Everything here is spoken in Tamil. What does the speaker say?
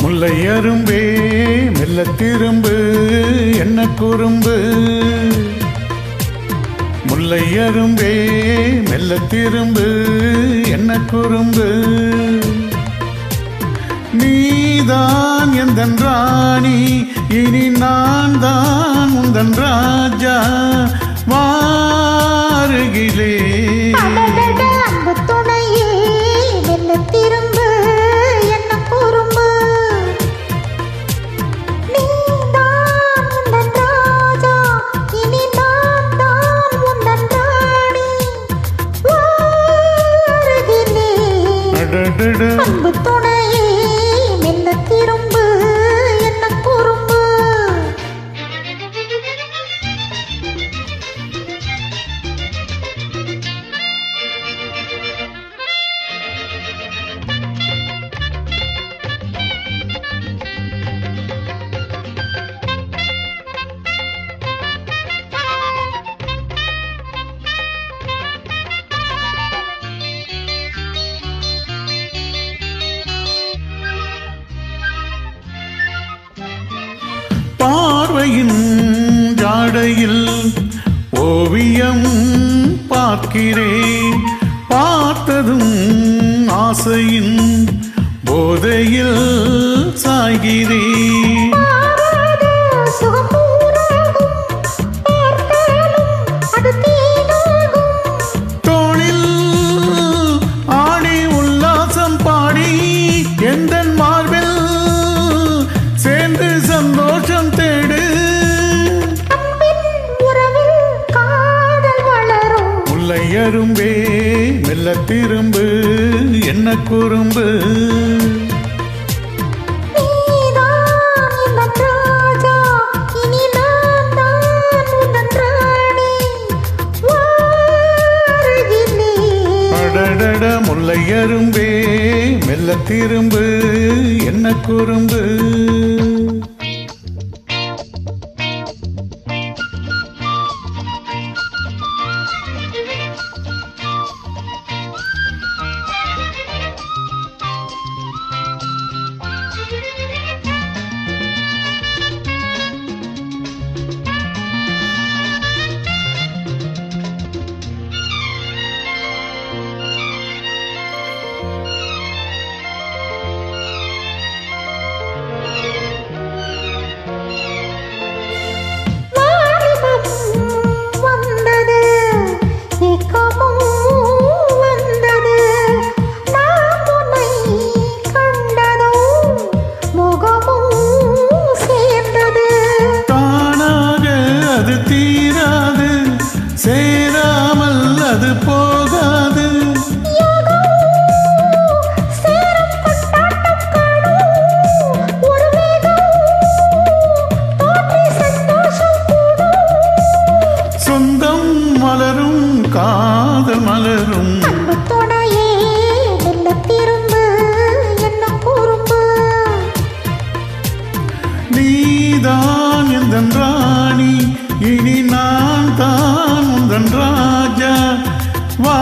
முல்லை அரும்பே மெல்ல திரும்பு என்ன குறும்பு. முல்லை அரும்பே மெல்ல திரும்பு என்ன குறும்பு. நீதான் எந்தன் ராணி இனி நான் தான் உந்தன் ராஜா வாருகிலே. அன்பு துணையே மெல்ல திரும்பு என்ன குறும்பு. பார்வையின் ஜாடையில் ஓவியம் பார்க்கிறேன். பார்த்ததும் ஆசையின் போதையில் சாய்கிறேன். தோளில் ஆடி உல்லாசம் பாடி எந்தன் மார்பில் சேர்ந்து சந்தோஷம் தேடு. முல்லை அரும்பே மெல்ல திரும்பு என்ன குறும்பு. அடடட முல்லை அரும்பே மெல்ல திரும்பு என்ன குறும்பு. சேராமல் அது போகாது. சொந்தம் மலரும் காதல் மலரும். நீதான் எந்தன் ராணி இனி நான் தான் உந்தன் ராஜா வா